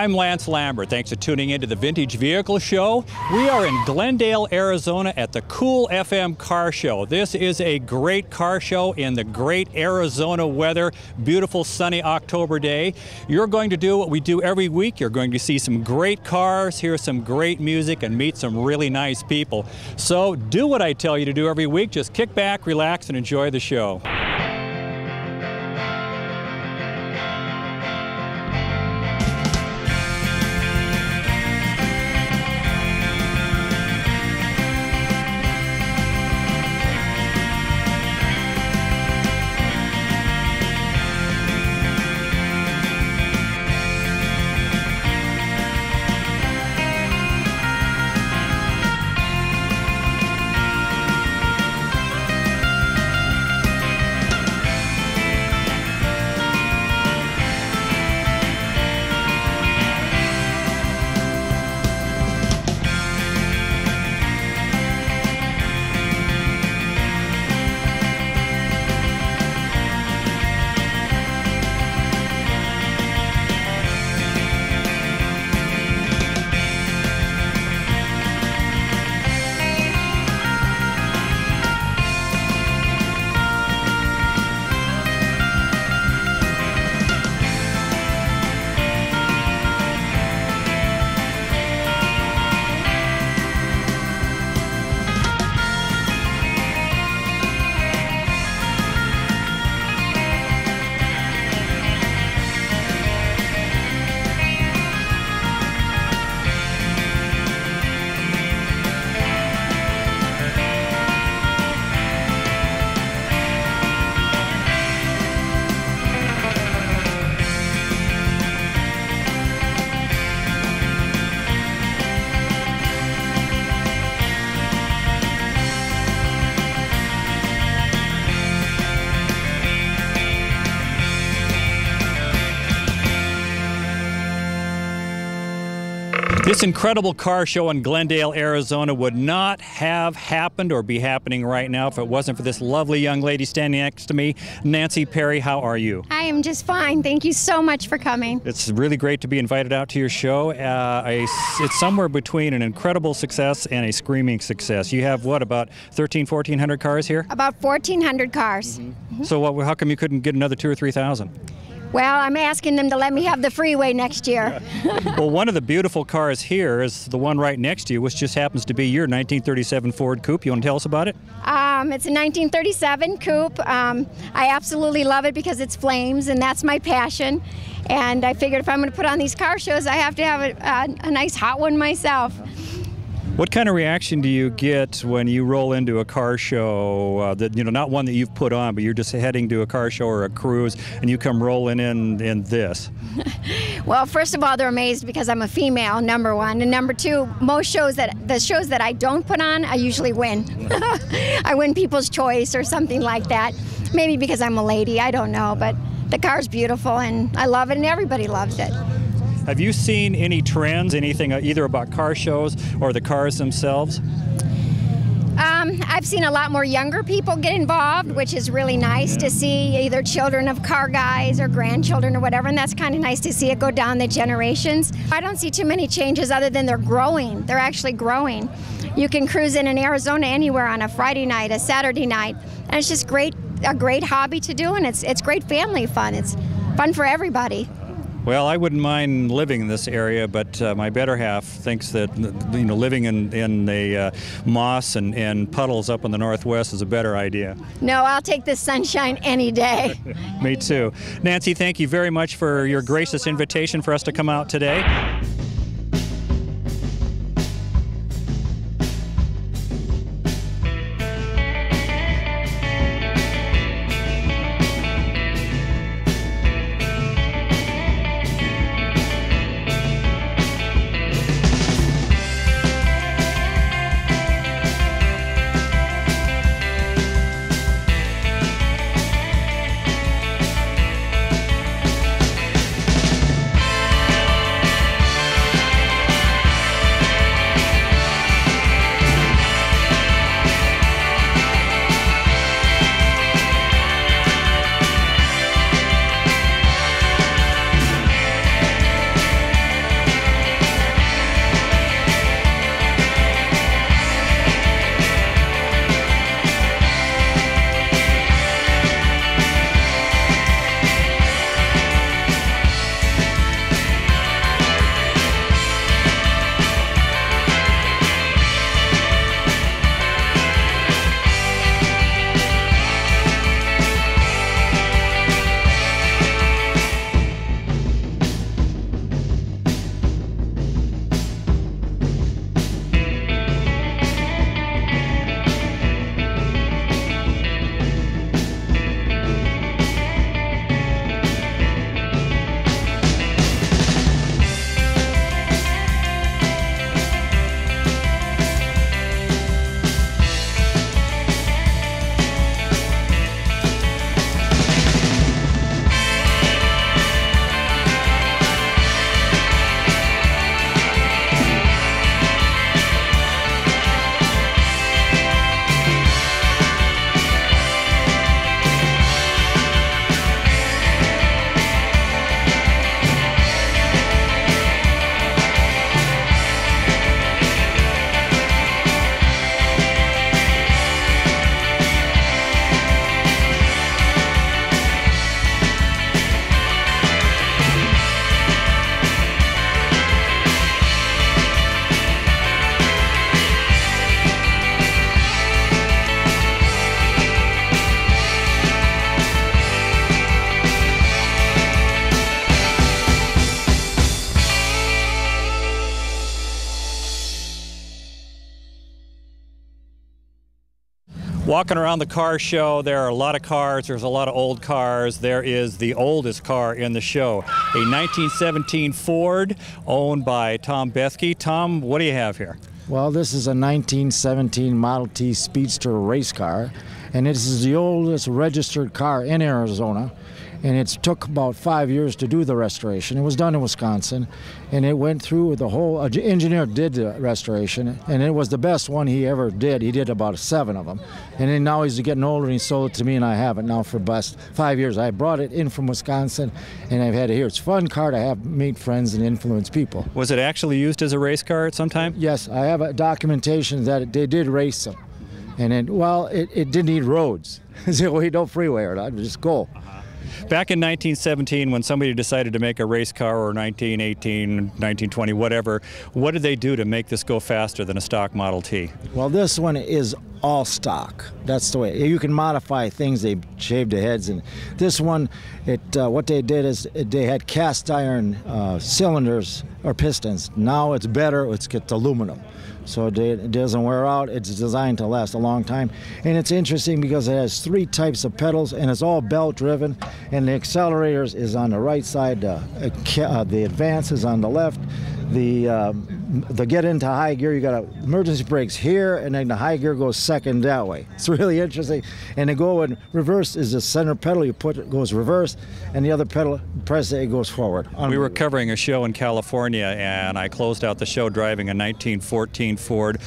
I'm Lance Lambert. Thanks for tuning in to the Vintage Vehicle Show. We are in Glendale, Arizona at the KOOL FM Car Show. This is a great car show in the great Arizona weather, beautiful sunny October day. You're going to do what we do every week. You're going to see some great cars, hear some great music, and meet some really nice people. So do what I tell you to do every week. Just kick back, relax, and enjoy the show. This incredible car show in Glendale, Arizona would not have happened or be happening right now if it wasn't for this lovely young lady standing next to me. Nancy Perry, how are you? I am just fine. Thank you so much for coming. It's really great to be invited out to your show. It's somewhere between an incredible success and a screaming success. You have, what, about 1,400 cars here? About 1,400 cars. Mm-hmm. So how come you couldn't get another 2,000 or 3,000? Well, I'm asking them to let me have the freeway next year. Well, one of the beautiful cars here is the one right next to you, which just happens to be your 1937 Ford Coupe. You want to tell us about it? It's a 1937 Coupe. I absolutely love it because it's flames, and that's my passion. And I figured if I'm going to put on these car shows, I have to have a nice hot one myself. What kind of reaction do you get when you roll into a car show that, not one that you've put on, but you're just heading to a car show or a cruise and you come rolling in this? Well, first of all, they're amazed because I'm a female, number one. And number two, the shows that I don't put on, I usually win. I win People's Choice or something like that. Maybe because I'm a lady, I don't know. But the car's beautiful and I love it and everybody loves it. Have you seen any trends, anything either about car shows or the cars themselves? I've seen a lot more younger people get involved, which is really nice to see, either children of car guys or grandchildren or whatever, and that's kind of nice to see it go down the generations. I don't see too many changes other than they're growing. They're actually growing. You can cruise in Arizona anywhere on a Friday night, a Saturday night, and it's just a great hobby to do, and it's great family fun. It's fun for everybody. Well, I wouldn't mind living in this area, but my better half thinks that living in the moss and puddles up in the northwest is a better idea. No, I'll take the sunshine any day. Me too. Nancy, thank you very much for your gracious invitation for us to come out today. Walking around the car show, there are a lot of cars, there's a lot of old cars. There is the oldest car in the show, a 1917 Ford owned by Tom BETHKE. Tom, what do you have here? Well, this is a 1917 Model T Speedster race car, and this is the oldest registered car in Arizona. And it took about 5 years to do the restoration. It was done in Wisconsin, and it went through the whole, engineer did the restoration, and it was the best one he ever did. He did about 7 of them. And then now he's getting older, and he sold it to me, and I have it now for the past 5 years. I brought it in from Wisconsin, and I've had it here. It's a fun car to have, meet friends and influence people. Was it actually used as a race car at some time? Yes, I have a documentation that they did race them. And then, well, it didn't need roads. So we don't freeway it, I'd just go. Back in 1917, when somebody decided to make a race car, or 1918, 1920, whatever, what did they do to make this go faster than a stock Model T? Well, this one is all stock. That's the way. You can modify things. They shaved the heads. And this one, what they did is they had cast iron cylinders or pistons. Now it's better. It's got aluminum. So it doesn't wear out. It's designed to last a long time. And it's interesting because it has 3 types of pedals, and it's all belt driven. And the accelerators is on the right side. The advance is on the left. The get into high gear, you got emergency brakes here, and then the high gear goes second that way. It's really interesting. And to go in reverse is the center pedal. You put it goes reverse, and the other pedal, press it goes forward. We were covering a show in California, and I closed out the show driving a 1914 Ford.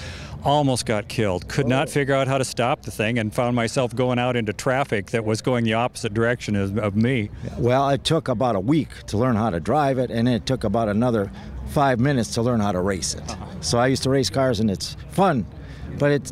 Almost got killed. Could not figure out how to stop the thing, and found myself going out into traffic that was going the opposite direction of me. Well, it took about a week to learn how to drive it, and it took about another 5 minutes to learn how to race it. So I used to race cars, and it's fun, but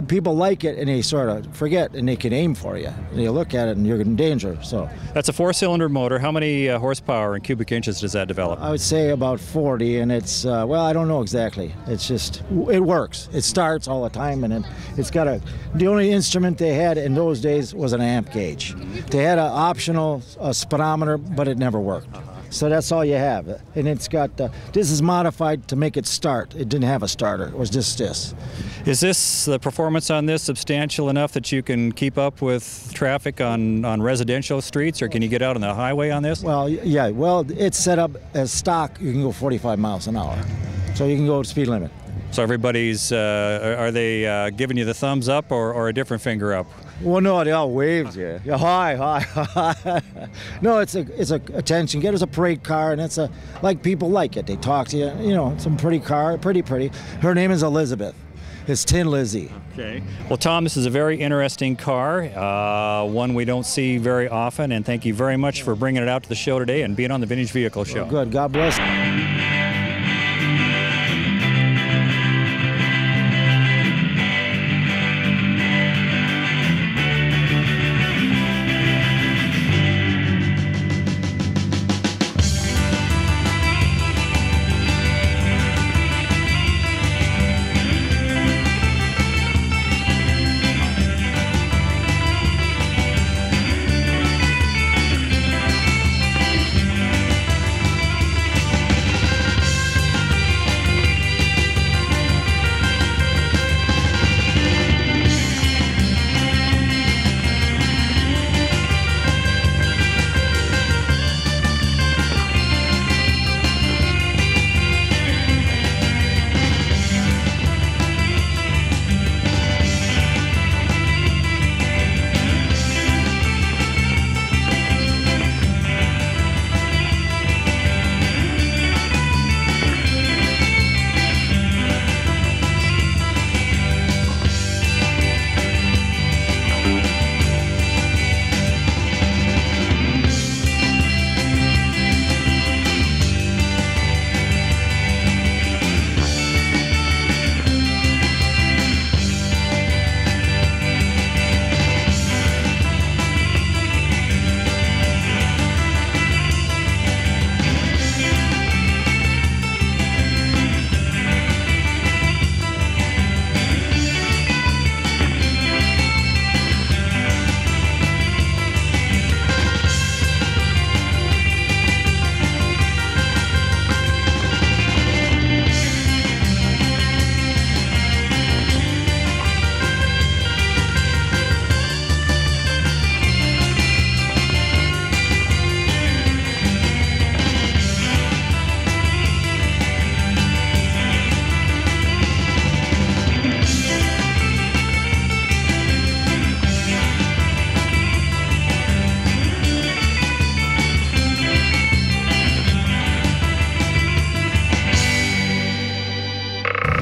people like it, and they sort of forget, and they can aim for you. And you look at it, and you're in danger. So that's a 4-cylinder motor. How many horsepower in cubic inches does that develop? I would say about 40, and it's well, I don't know exactly. It's just it works. It starts all the time, and it's got the only instrument they had in those days was an amp gauge. They had an optional speedometer, but it never worked. So that's all you have. And it's got, this is modified to make it start. It didn't have a starter. It was just this. Is the performance on this substantial enough that you can keep up with traffic on residential streets, or can you get out on the highway on this? Well, yeah. Well, it's set up as stock. You can go 45 miles an hour. So you can go to speed limit. So everybody's, are they giving you the thumbs up or a different finger up? Well, no, they all waved you. Yeah, hi. No, it's a attention getter. It's a parade car, and it's like people like it. They talk to you. You know, it's a pretty car, pretty. Her name is Elizabeth. It's Tin Lizzie. Okay. Well, Tom, this is a very interesting car, one we don't see very often, and thank you very much for bringing it out to the show today and being on the Vintage Vehicle Show. Well, good. God bless.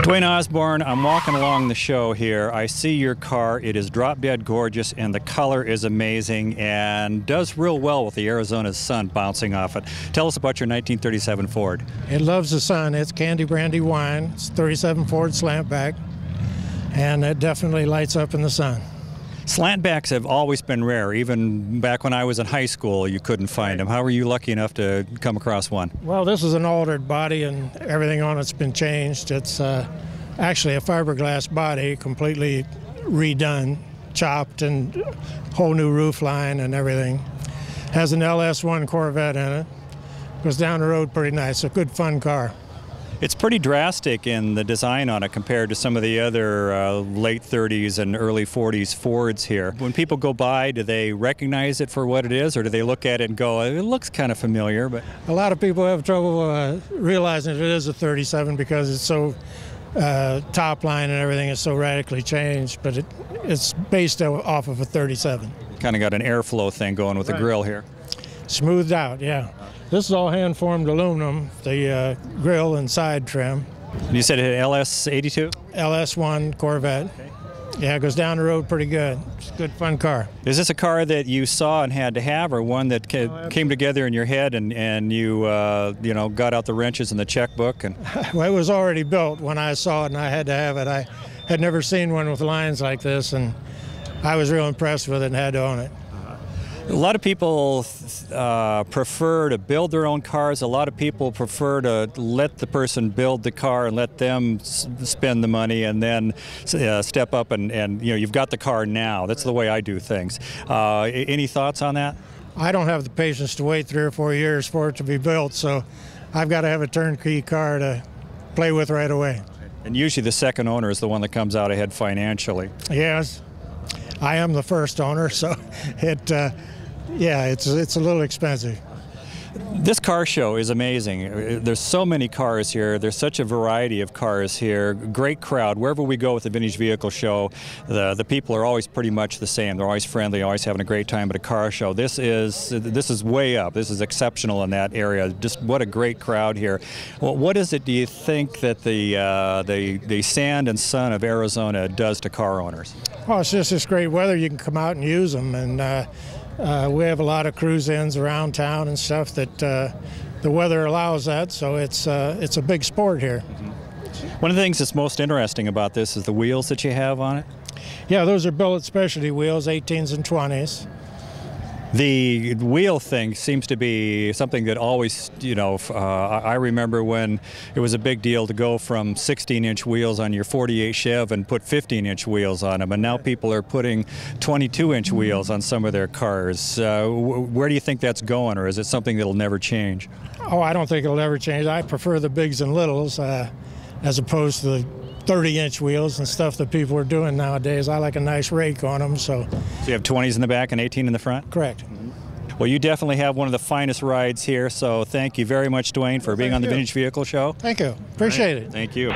DUANE Osborne, I'm walking along the show here. I see your car. It is drop dead gorgeous, and the color is amazing and does real well with the Arizona sun bouncing off it. Tell us about your 1937 Ford. It loves the sun. It's candy brandy wine. It's 37 Ford slantback, and it definitely lights up in the sun. Slantbacks have always been rare. Even back when I was in high school, you couldn't find them. How were you lucky enough to come across one? Well, this is an altered body, and everything on it's been changed. It's actually a fiberglass body, completely redone, chopped, and whole new roof line and everything. Has an LS1 Corvette in it. Goes down the road pretty nice. A good, fun car. It's pretty drastic in the design on it compared to some of the other late 30s and early 40s Fords here. When people go by, do they recognize it for what it is, or do they look at it and go, it looks kind of familiar? But a lot of people have trouble realizing it is a 37 because it's so top line and everything is so radically changed, but it's based off of a 37. Kind of got an airflow thing going with the grill here. Smoothed out, yeah. This is all hand-formed aluminum, the grill and side trim. You said it had LS82? LS1 Corvette. Okay. Yeah, it goes down the road pretty good. It's a good, fun car. Is this a car that you saw and had to have, or one that came together in your head and you got out the wrenches and the checkbook? And well, it was already built when I saw it, and I had to have it. I had never seen one with lines like this, and I was real impressed with it and had to own it. A lot of people prefer to build their own cars. A lot of people prefer to let the person build the car and let them spend the money and then step up and you've got the car now. That's the way I do things. Any thoughts on that? I don't have the patience to wait 3 or 4 years for it to be built, so I've got to have a turnkey car to play with right away. And usually the second owner is the one that comes out ahead financially. Yes. I am the first owner, so it's a little expensive. This car show is amazing. There's so many cars here. There's such a variety of cars here. Great crowd. Wherever we go with the Vintage Vehicle Show, the people are always pretty much the same. They're always friendly, always having a great time at a car show. This is way up. This is exceptional in that area. Just what a great crowd here. Well, what is it, do you think, that the sand and sun of Arizona does to car owners? Well, it's just this great weather. You can come out and use them, and we have a lot of cruise-ins around town and stuff that the weather allows that, so it's a big sport here. One of the things that's most interesting about this is the wheels that you have on it. Yeah, those are billet specialty wheels, 18s and 20s. The wheel thing seems to be something that always, I remember when it was a big deal to go from 16-inch wheels on your 48 Chev and put 15-inch wheels on them, and now people are putting 22-inch wheels on some of their cars. Where do you think that's going, or is it something that'll never change? Oh, I don't think it'll ever change. I prefer the bigs and littles as opposed to the 30-inch wheels and stuff that people are doing nowadays. I like a nice rake on them. So you have 20s in the back and 18 in the front? Correct. Well, you definitely have one of the finest rides here, so thank you very much, DUANE, for being on the Vintage Vehicle Show. Thank you. Appreciate it. Thank you.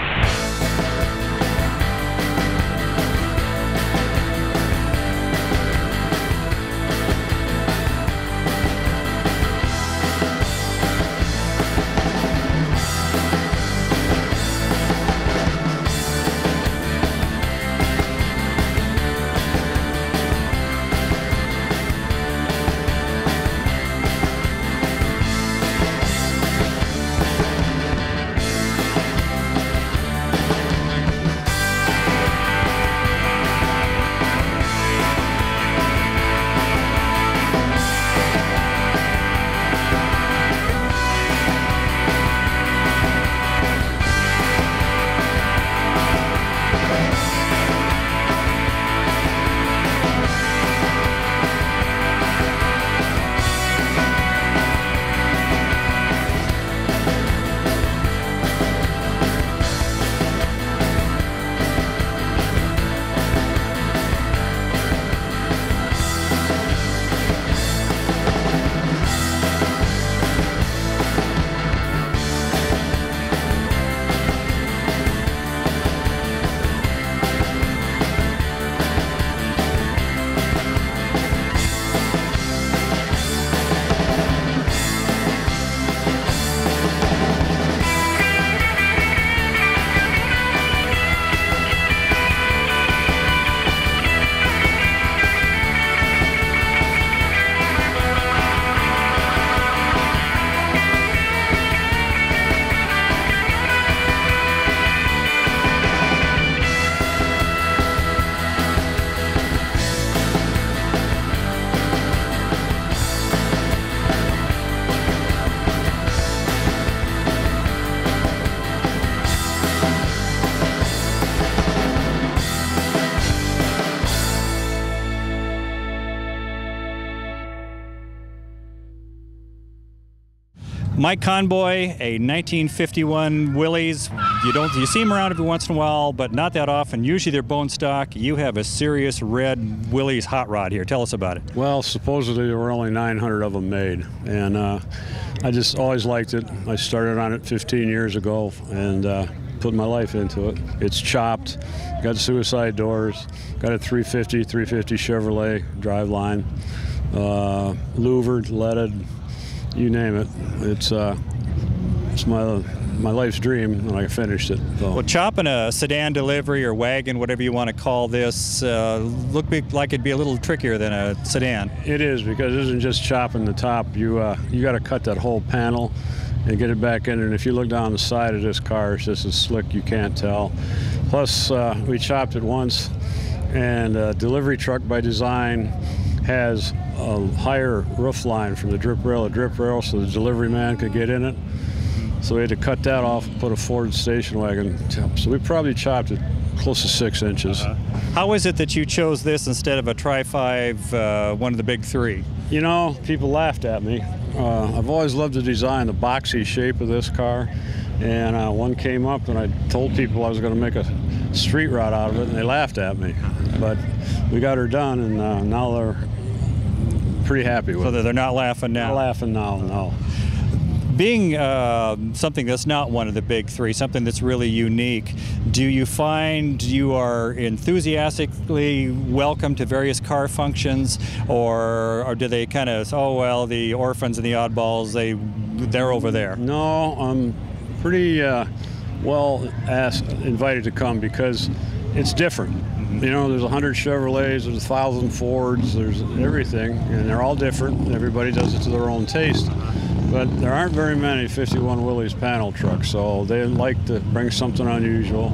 Mike Conboy, a 1951 Willys. You see them around every once in a while, but not that often. Usually they're bone stock. You have a serious red Willys hot rod here. Tell us about it. Well, supposedly there were only 900 of them made, and I just always liked it. I started on it 15 years ago and put my life into it. It's chopped, got suicide doors, got a 350 Chevrolet driveline, louvered, leaded, you name it. It's my life's dream when I finished it. So. Well, chopping a sedan delivery or wagon, whatever you want to call this, look like it'd be a little trickier than a sedan. It is, because it isn't just chopping the top. You got to cut that whole panel and get it back in. And if you look down the side of this car, it's just as slick you can't tell. Plus, we chopped it once, and a delivery truck by design has a higher roof line from the drip rail to drip rail, so the delivery man could get in it. So we had to cut that off and put a Ford station wagon. So we probably chopped it close to 6 inches. How is it that you chose this instead of a Tri-5, one of the big three? You know, people laughed at me. I've always loved the design, the boxy shape of this car. And one came up and I told people I was going to make a street rod out of it, and they laughed at me. But we got her done, and now they're pretty happy with it. So they're not laughing now? Not laughing now, no. Being something that's not one of the big three, something that's really unique, do you find you are enthusiastically welcome to various car functions, or do they kind of, oh well, the orphans and the oddballs, they're over there? No, I'm pretty invited to come because it's different. You know, there's 100 Chevrolets, there's 1,000 Fords, there's everything, and they're all different. Everybody does it to their own taste. But there aren't very many 51 Willys panel trucks, so they like to bring something unusual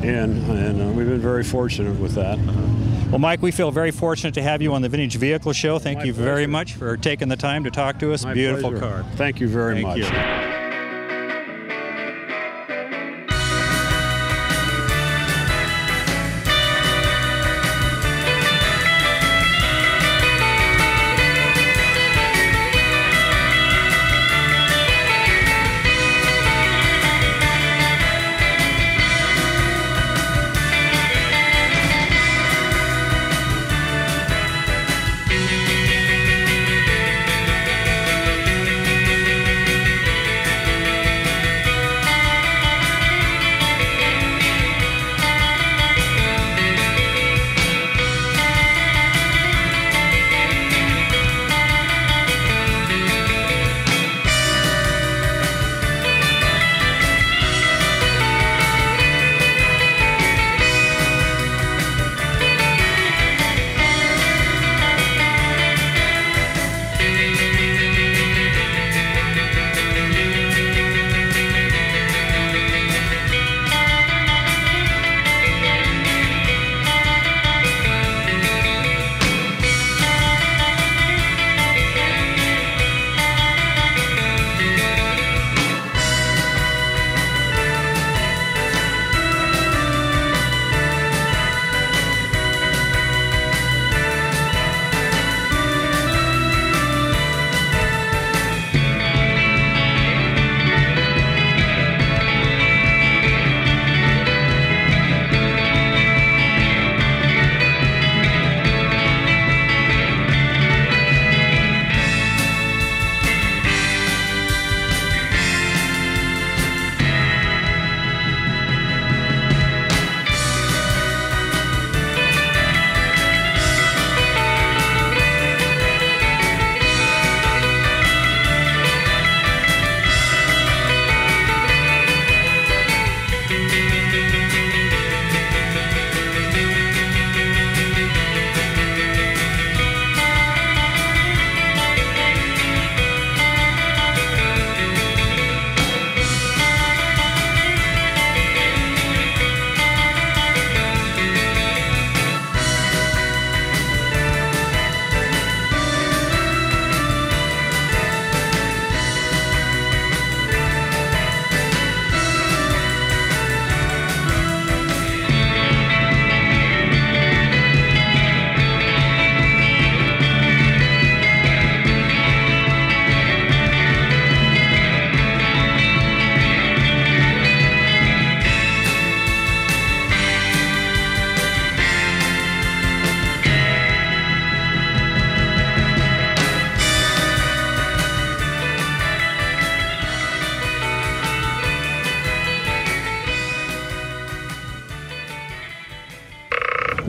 in, and we've been very fortunate with that. Well, Mike, we feel very fortunate to have you on the Vintage Vehicle Show. Thank you very much for taking the time to talk to us. My Beautiful pleasure. car. Thank you very much. Thank you.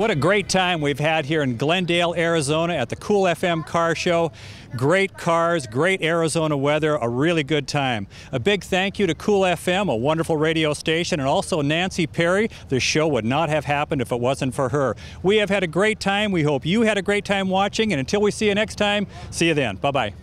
What a great time we've had here in Glendale, Arizona at the KOOL FM Car Show. Great cars, great Arizona weather, a really good time. A big thank you to KOOL FM, a wonderful radio station, and also Nancy Perry. The show would not have happened if it wasn't for her. We have had a great time. We hope you had a great time watching, and until we see you next time, see you then. Bye-bye.